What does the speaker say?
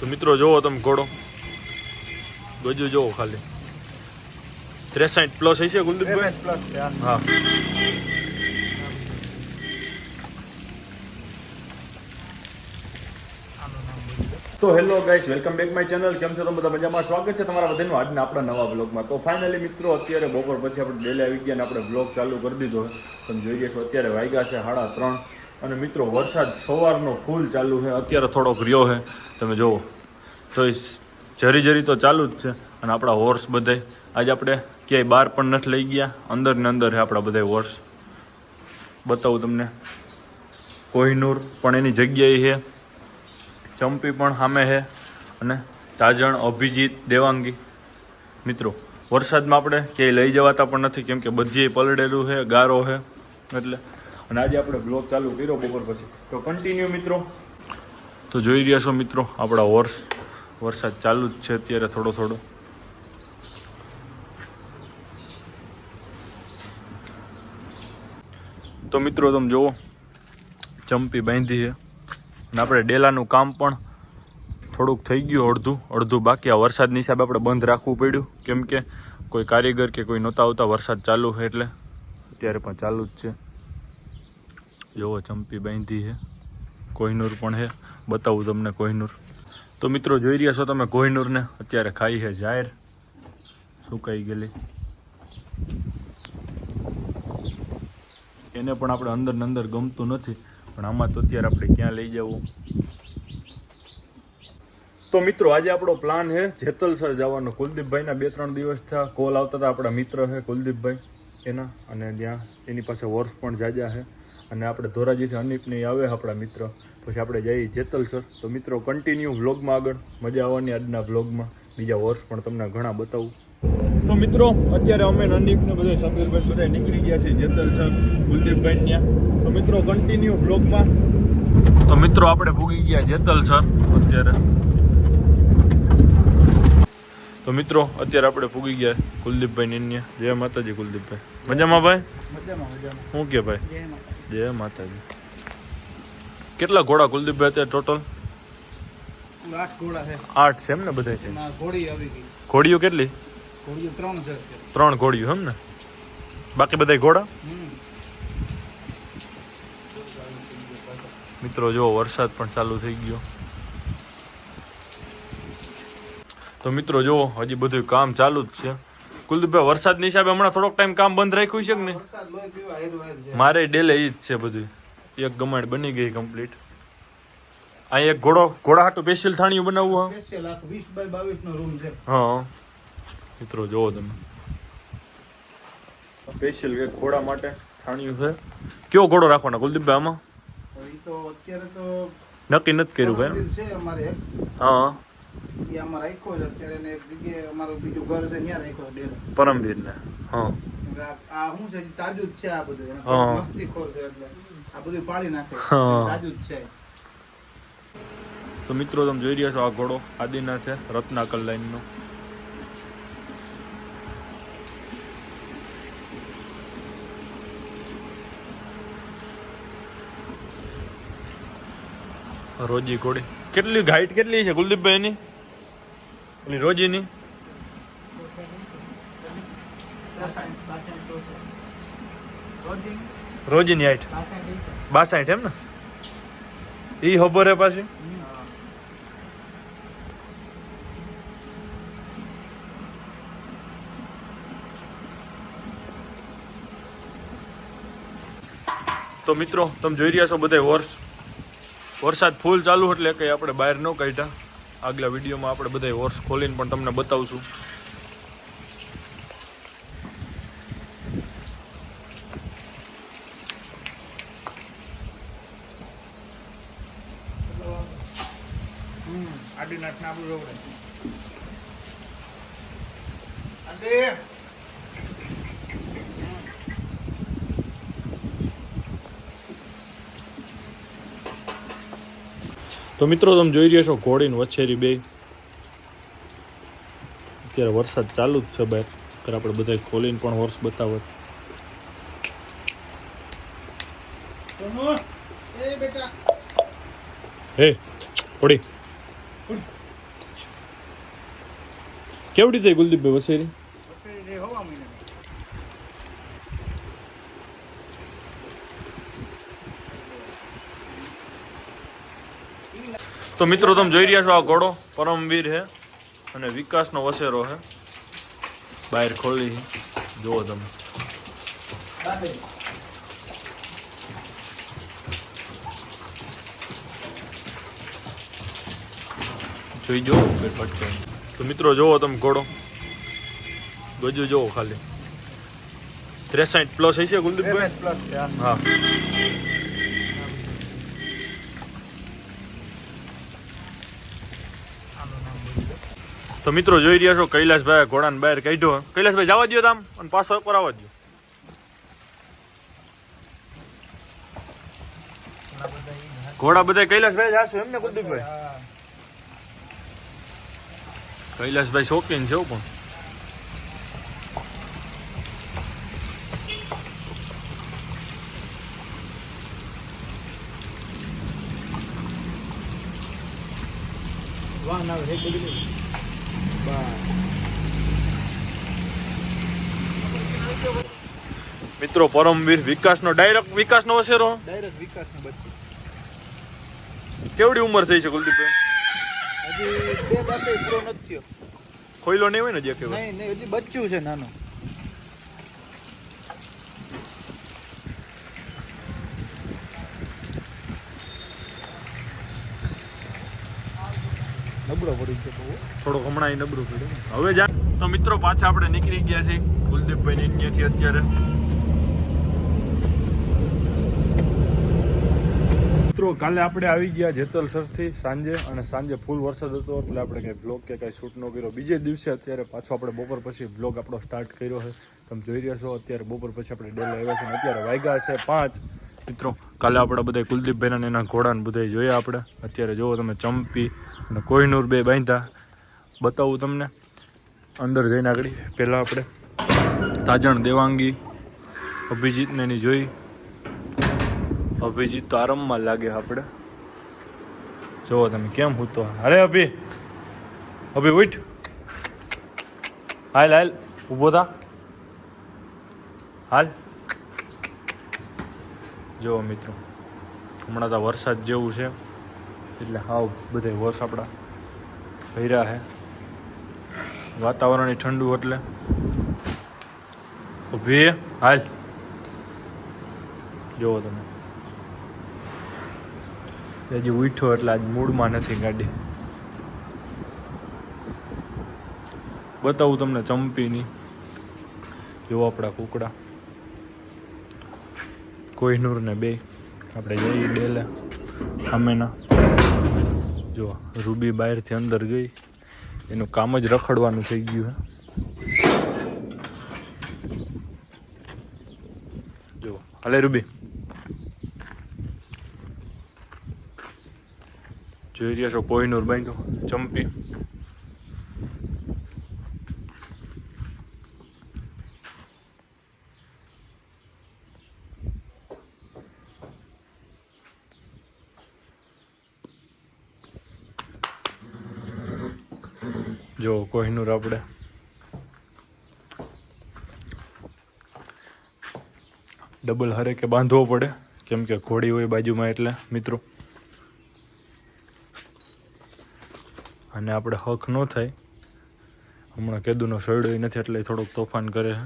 તો મિત્રો જોવો તમે ઘોડો બધું જોવો ખાલી 63+ હશે કુલદીપભાઈ. હા તો hello guys, welcome back my channel. કેમ છો તમે બધા? મજામાં? સ્વાગત છે તમારા બધાનું આજના આપણા નવા બ્લોગમાં. તો ફાઇનલી મિત્રો અત્યારે બપોર પછી આપણે ડેલી આવી ગયા અને આપણે બ્લોગ ચાલુ કરી દીધો. તમે જોઈ રહ્યા છો અત્યારે વાગ્યા છે 3:30 અને મિત્રો વરસાદ સવારનો ફૂલ ચાલુ છે. અત્યારે થોડોક રહ્યો છે તમે જુઓ તો જરી જરી તો ચાલુ જ છે. અને આપણા હોર્સ બધાય આજે આપણે ક્યાંય બહાર પણ નથી લઈ ગયા, અંદર ને અંદર છે આપણા બધા હોર્સ. બતાવું તમને, કોહિનૂર પણ એની જગ્યાએ છે, ચંપી પણ સામે છે અને તાજણ, અભિજીત, દેવાંગી. મિત્રો વરસાદમાં આપણે ક્યાંય લઈ જવાતા પણ નથી કેમ કે બધીએ પલળેલું છે, ગારો છે એટલે. અને આજે આપણે બ્લોગ ચાલુ કર્યો બપોર પછી, તો કન્ટિન્યુ મિત્રો. તો જોઈ રહ્યા છો મિત્રો આપણા હોર્સ, વરસાદ ચાલુ જ છે અત્યારે થોડો થોડો. તો મિત્રો તમે જુઓ, ચંપી બાંધી છે અને આપણે ડેલાનું કામ પણ થોડુંક થઈ ગયું, અડધું બાકી. આ વરસાદની હિસાબે આપણે બંધ રાખવું પડ્યું કેમ કે કોઈ કારીગર કે કોઈ નહોતા આવતા, વરસાદ ચાલુ છે એટલે. અત્યારે પણ ચાલુ જ છે. જુઓ ચંપી બાંધી છે, કોહિનૂર પણ છે, બતાવું તમને કોહિનૂર. તો મિત્રો જોઈ રહ્યા છો તમે કોહિનૂરને, અત્યારે ખાઈ છે જાહેર, સુકાઈ ગયેલી. એને પણ આપણે અંદર ને અંદર ગમતું નથી, પણ આમાં તો અત્યારે આપણે ક્યાં લઈ જવું. તો મિત્રો આજે આપણો પ્લાન છે જેતલસર જવાનો. કુલદીપભાઈના 2-3 દિવસ થયા કોલ આવતા હતા. આપણા મિત્ર છે કુલદીપભાઈ એના, અને ત્યાં એની પાસે વર્ષ પણ જાજા છે. અને આપણે ધોરાજીથી અનિપને આવે આપણા મિત્ર, પછી આપણે જઈએ જેતલસર. તો મિત્રો કન્ટિન્યુ વ્લોગમાં આગળ મજા આવવાની આજના વ્લોગમાં. બીજા વર્ષ પણ તમને ઘણા બતાવું. તો મિત્રો અત્યારે અમે અનિપને બધા સમીરભાઈ બધા નીકળી ગયા છે જેતલસર કુલદીપભાઈ ત્યાં. તો મિત્રો કન્ટિન્યુ વ્લોગમાં. તો મિત્રો આપણે ભૂગી ગયા જેતલસર અત્યારે. તો મિત્રો અત્યારે આપણે પૂગી ગયા કુલદીપભાઈ ને. જય માતાજી કુલદીપભાઈ. મજામાં ભાઈ? શું કે ભાઈ? જય માતાજી. કેટલા ઘોડા કુલદીપભાઈ અત્યારે ટોટલ? 8 ઘોડા છે. 8 છે એમ ને બધા છે? ઘોડી આવી ગઈ. ઘોડીઓ કેટલી? ઘોડીઓ 3 છે. 3 ઘોડીઓ એમ ને? બાકી બધા ઘોડા? મિત્રો જો વરસાદ પણ ચાલુ થઈ ગયો. તો મિત્રો જો હજી બધું કામ ચાલુ જ છે. કુલદીપભાઈ વરસાદની હિસાબે હમણાં થોડોક ટાઈમ કામ બંધ રાખ્યું છે કે નહીં? મારે ડેલે ઈ જ છે બધું. એક ગમાડ બની ગઈ કમ્પ્લીટ. અહીં એક ઘોડા હાટું સ્પેશિયલ થાણીયું બનાવવું. સ્પેશિયલ 20 બાય 22 નો રૂમ છે. હા મિત્રો જોવો તમે, સ્પેશિયલ એક ઘોડા માટે થાણીયું છે. કયો ઘોડો રાખવાના કુલદીપભાઈ આમાં? એ તો અત્યારે તો નક્કી નથી કર્યું ભાઈ. છે અમારે એક. હા એ અમાર રાખ્યો છે અત્યારે ને બીજે અમારું બીજું ઘર છે ત્યાં રાખ્યો ડેલ. પરમવીર ને. હા આ શું છે તાજુ જ છે આ બધું. મસ્તી ખોર છે એટલે આ બધું પાડી નાખે. તાજુ જ છે. તો મિત્રો તમે જોઈ રહ્યા છો આ ઘોડો આદિના છે, રત્નાકર લાઈન નો. રોજી ઘોડી કેટલી હાઈટ કેટલી છે કુલદીપભાઈ એની? એની રોજીની રોજીની હાઈટ 62 એમ ને? ઈ ખબર હે પાછી. તો મિત્રો તમે જોઈ રહ્યા છો બધા વરસાદ ફૂલ ચાલુ એટલે કંઈ આપણે બહાર ન કાઢ્યા. આગલા વિડીયોમાં આપણે બધા હોર્સ ખોલીને પણ તમને બતાવશું. તો મિત્રો તમે જોઈ રહ્યા છો ઘોડીને વછેરી બે. અત્યારે વરસાદ ચાલુ જ છે બહાર, આપણે બધા ખોલીને પણ હોર્સ બતાવત. હે ઘોડી કેવડી થઈ કુલદીપભાઈ વસેરી? હવા મહિના તો મિત્રો તમે જોઈ રહ્યા છો આ ઘોડો પરમવીર છે અને વિકાસનો વસેરો છે. બહાર ખોલી છે, જુઓ તમે. જોઈ જો ફટકે. તો મિત્રો જોવો તમે ઘોડો ગજુ જોવો ખાલી 63 પ્લસ હશે કુલદીપભાઈ. હા તો મિત્રો જોઈ રહ્યા છો કૈલાસભાઈ ઘોડાને બહાર કાઢ્યો. કૈલાસભાઈ જવા દો આમ અને પાછો એકવાર આવવા દો. ઘોડા બધા કૈલાસભાઈ જાશે એમ ને કુલદીપભાઈ? કૈલાસભાઈ શોખીન છે પણ. મિત્રો પરમવીર વિકાસનો ડાયરેક્ટ વિકાસનો વસેરો. ડાયરેક્ટ વિકાસનું બચ્ચું. કેવડી ઉંમર થઈ છે કુલદીપભાઈ? હજી 2 દાંતે પૂરો નથી થયો. ખોઈલો નહીં હોય ને જે કહેવાય? નહીં નહીં, હજી બચ્ચું છે નાનું. નબળો પડી છે થોડોક હમણાં નબળું પડ્યું. હવે જા. તો મિત્રો પાછા આપણે નીકળી ગયા છીએ કુલદીપભાઈ અહીંયાથી અત્યારે. મિત્રો કાલે આપણે આવી ગયા જેતલસરથી સાંજે, અને સાંજે ફૂલ વરસાદ હતો એટલે આપણે કંઈ બ્લોગ કે કાંઈ શૂટ ન કર્યો. બીજે દિવસે અત્યારે પાછો આપણે બપોર પછી બ્લોગ આપણો સ્ટાર્ટ કર્યો છે. તમે જોઈ રહ્યા છો અત્યારે બપોર પછી આપણે ડેલી આવ્યા છે અને અત્યારે વાગ્યા છે 5. મિત્રો કાલે આપણે બધા કુલદીપભાઈના એના ઘોડાને બધા જોયા આપણે. અત્યારે જુઓ તમે ચંપી અને કોહિનૂર 2 બાંધ્યા. બતાવું તમને અંદર જઈને આગળ. પહેલાં આપણે તાજણ દેવાંગી અભિજીતને એની જોઈ. અભિજીત તો આરામમાં લાગે આપણે. જુઓ તમે કેમ હું તો. અરે અભી ઉઠ, હાલ ઊભો થા, હાલ. જુઓ મિત્રો હમણાં તો વરસાદ જેવું છે એટલે હાવ બધા વર્ષ આપણા ભર્યા છે. વાતાવરણ ઠંડુ એટલે ઊભી હાલ. જુઓ તમે હજી ઉઠ્યો એટલે આજ મૂડમાં નથી ગાડી. બતાવું તમને ચંપીની. જો આપણા કુકડા કોહિનૂર ને 2 આપણે જઈએ ડેલે સામેના. જો રૂબી બહારથી અંદર ગઈ, એનું કામ જ રખડવાનું થઈ ગયું હે. જો હાલે રૂબી. જોઈ રહ્યા છો કોહિનૂર બાંધ્યો ચંપી. જો કોહિનૂર આપણે ડબલ હરેકે બાંધવો પડે કેમ કે ઘોડી હોય બાજુમાં એટલે મિત્રો. અને આપણે હક ન થાય. હમણાં કેદુનો સડ્યો નથી એટલે થોડોક તોફાન કરે છે.